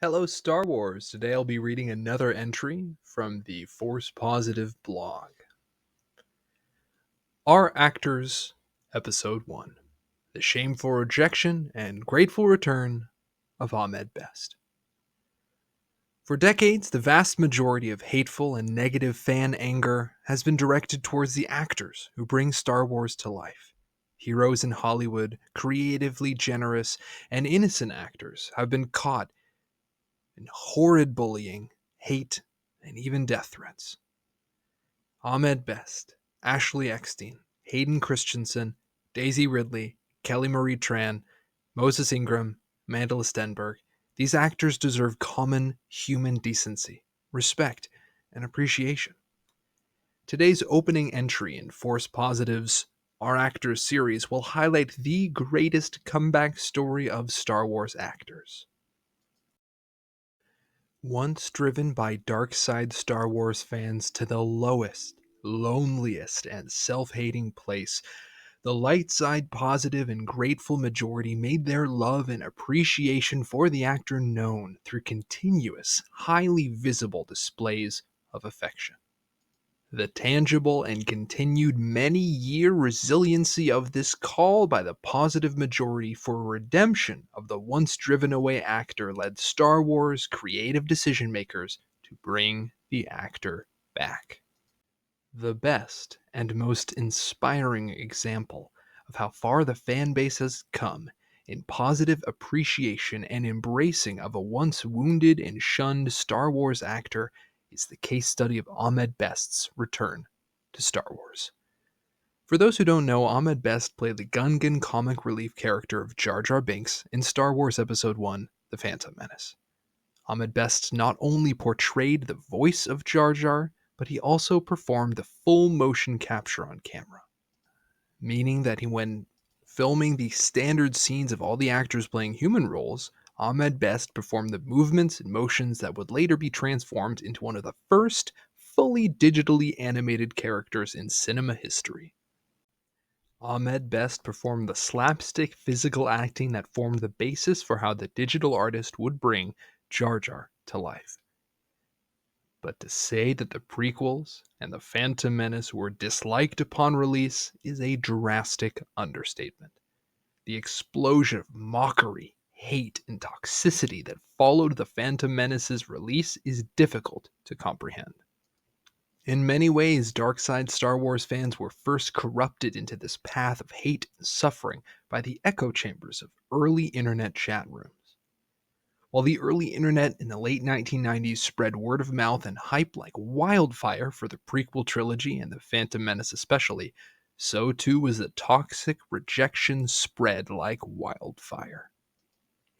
Hello, Star Wars. Today I'll be reading another entry from the ForcePositive blog. Our Actors, Episode 1: The Shameful Rejection and Grateful Return of Ahmed Best. For decades, the vast majority of hateful and negative fan anger has been directed towards the actors who bring Star Wars to life. Heroes in Hollywood, creatively generous and innocent actors have been caught in horrid bullying, hate, and even death threats. Ahmed Best, Ashley Eckstein, Hayden Christensen, Daisy Ridley, Kelly Marie Tran, Moses Ingram, Mandela Stenberg, these actors deserve common human decency, respect, and appreciation. Today's opening entry in ForcePositive's Our Actors series will highlight the greatest comeback story of Star Wars actors. Once driven by dark side Star Wars fans to the lowest, loneliest, and self-hating place, the light side positive and grateful majority made their love and appreciation for the actor known through continuous, highly visible displays of affection. The tangible and continued many-year resiliency of this call by the positive majority for redemption of the once driven-away actor led Star Wars creative decision-makers to bring the actor back. The best and most inspiring example of how far the fan base has come in positive appreciation and embracing of a once wounded and shunned Star Wars actor is the case study of Ahmed Best's return to Star Wars. For those who don't know, Ahmed Best played the Gungan comic relief character of Jar Jar Binks in Star Wars Episode 1, The Phantom Menace. Ahmed Best not only portrayed the voice of Jar Jar, but he also performed the full motion capture on camera, meaning that when filming the standard scenes of all the actors playing human roles, Ahmed Best performed the movements and motions that would later be transformed into one of the first fully digitally animated characters in cinema history. Ahmed Best performed the slapstick physical acting that formed the basis for how the digital artist would bring Jar Jar to life. But to say that the prequels and The Phantom Menace were disliked upon release is a drastic understatement. The explosion of mockery, hate, and toxicity that followed The Phantom Menace's release is difficult to comprehend. In many ways, dark side Star Wars fans were first corrupted into this path of hate and suffering by the echo chambers of early internet chat rooms. While the early internet in the late 1990s spread word of mouth and hype like wildfire for the prequel trilogy and The Phantom Menace especially, so too was the toxic rejection spread like wildfire.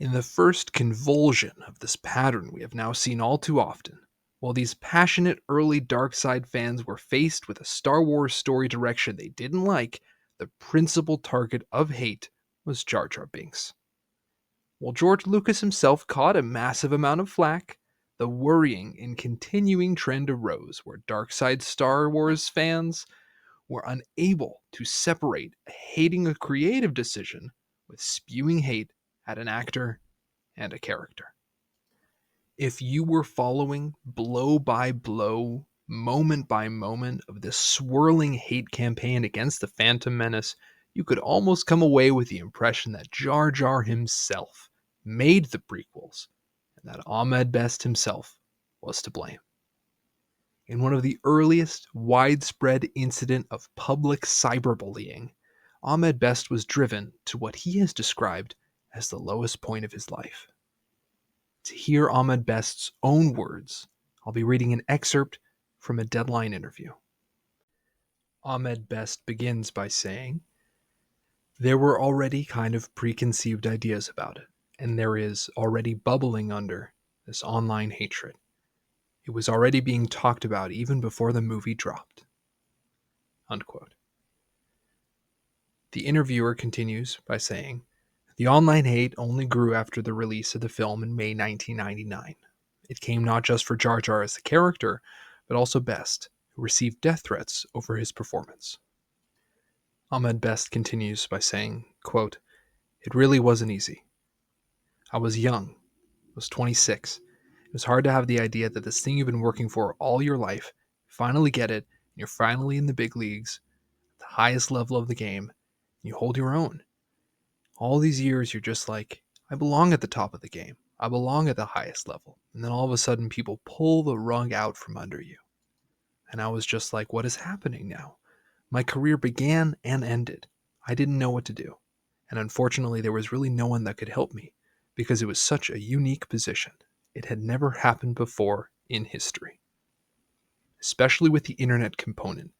In the first convulsion of this pattern we have now seen all too often, while these passionate early dark side fans were faced with a Star Wars story direction they didn't like, the principal target of hate was Jar Jar Binks. While George Lucas himself caught a massive amount of flack, the worrying and continuing trend arose where dark side Star Wars fans were unable to separate hating a creative decision with spewing hate at an actor and a character. If you were following blow by blow, moment by moment of this swirling hate campaign against the Phantom Menace, you could almost come away with the impression that Jar Jar himself made the prequels and that Ahmed Best himself was to blame. In one of the earliest widespread incident of public cyberbullying, Ahmed Best was driven to what he has described as the lowest point of his life. To hear Ahmed Best's own words, I'll be reading an excerpt from a Deadline interview. Ahmed Best begins by saying, "There were already kind of preconceived ideas about it, and there is already bubbling under this online hatred. It was already being talked about even before the movie dropped." Unquote. The interviewer continues by saying, "The online hate only grew after the release of the film in May 1999. It came not just for Jar Jar as the character, but also Best, who received death threats over his performance." Ahmed Best continues by saying, quote, "It really wasn't easy. I was young, was 26. It was hard to have the idea that this thing you've been working for all your life, you finally get it, and you're finally in the big leagues, the highest level of the game, and you hold your own. All these years, you're just like, I belong at the top of the game. I belong at the highest level. And then all of a sudden, people pull the rug out from under you. And I was just like, what is happening now? My career began and ended. I didn't know what to do. And unfortunately, there was really no one that could help me because it was such a unique position. It had never happened before in history, especially with the internet component.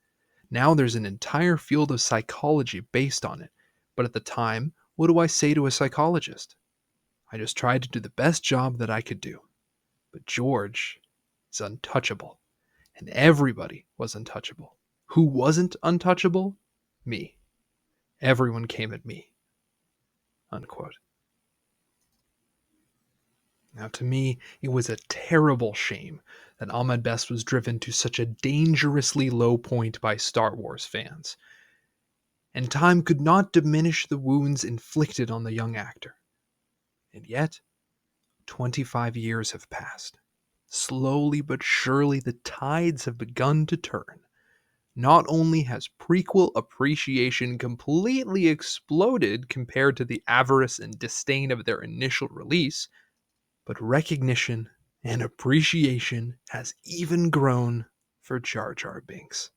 Now there's an entire field of psychology based on it. But at the time, what do I say to a psychologist? I just tried to do the best job that I could do. But George is untouchable. And everybody was untouchable. Who wasn't untouchable? Me. Everyone came at me. Unquote. Now, to me, it was a terrible shame that Ahmed Best was driven to such a dangerously low point by Star Wars fans. And time could not diminish the wounds inflicted on the young actor. And yet, 25 years have passed. Slowly but surely, the tides have begun to turn. Not only has prequel appreciation completely exploded compared to the avarice and disdain of their initial release, but recognition and appreciation has even grown for Jar Jar Binks.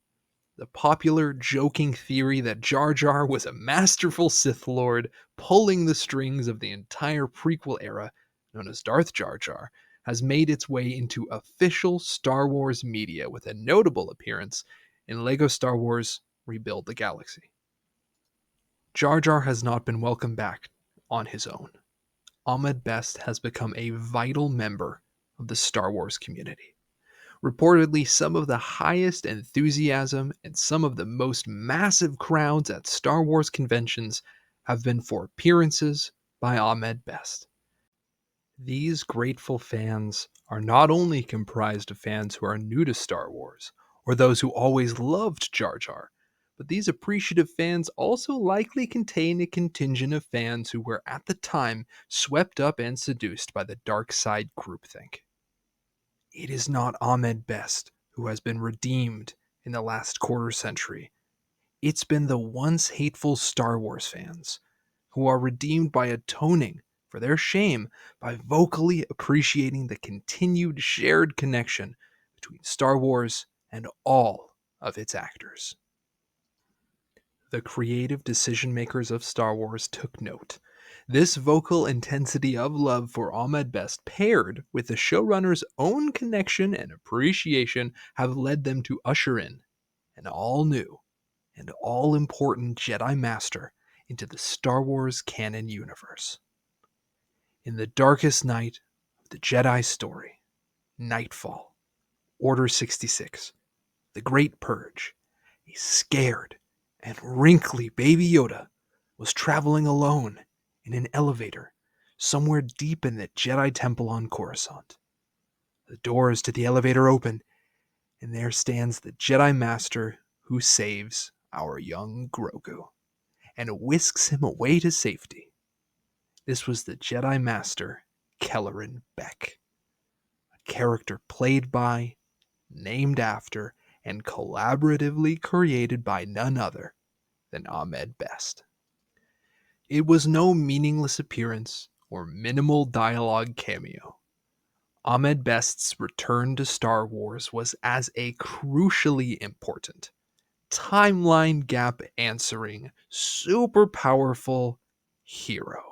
The popular joking theory that Jar Jar was a masterful Sith Lord pulling the strings of the entire prequel era, known as Darth Jar Jar, has made its way into official Star Wars media with a notable appearance in LEGO Star Wars Rebuild the Galaxy. Jar Jar has not been welcomed back on his own. Ahmed Best has become a vital member of the Star Wars community. Reportedly, some of the highest enthusiasm and some of the most massive crowds at Star Wars conventions have been for appearances by Ahmed Best. These grateful fans are not only comprised of fans who are new to Star Wars, or those who always loved Jar Jar, but these appreciative fans also likely contain a contingent of fans who were at the time swept up and seduced by the dark side groupthink. It is not Ahmed Best who has been redeemed in the last quarter century. It's been the once hateful Star Wars fans who are redeemed by atoning for their shame by vocally appreciating the continued shared connection between Star Wars and all of its actors. The creative decision makers of Star Wars took note. This vocal intensity of love for Ahmed Best, paired with the showrunner's own connection and appreciation, have led them to usher in an all-new and all-important Jedi Master into the Star Wars canon universe. In the darkest night of the Jedi story, Nightfall, Order 66, the Great Purge, a scared and wrinkly Baby Yoda was traveling alone in an elevator somewhere deep in the Jedi Temple on Coruscant. The doors to the elevator open, and there stands the Jedi Master who saves our young Grogu and whisks him away to safety. This was the Jedi Master Kelleran Beck, a character played by, named after, and collaboratively created by none other than Ahmed Best. It was no meaningless appearance or minimal dialogue cameo. Ahmed Best's return to Star Wars was as a crucially important, timeline gap answering, super powerful hero.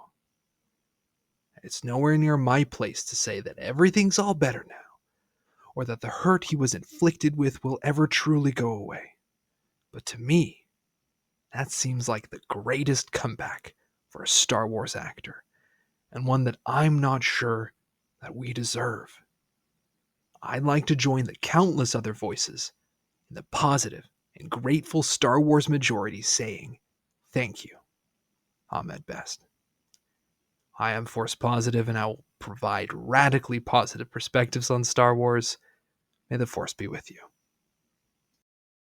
It's nowhere near my place to say that everything's all better now, or that the hurt he was inflicted with will ever truly go away. But to me, that seems like the greatest comeback for a Star Wars actor, and one that I'm not sure that we deserve. I'd like to join the countless other voices in the positive and grateful Star Wars majority saying, thank you, Ahmed Best. I am ForcePositive, and I will provide radically positive perspectives on Star Wars. May the Force be with you.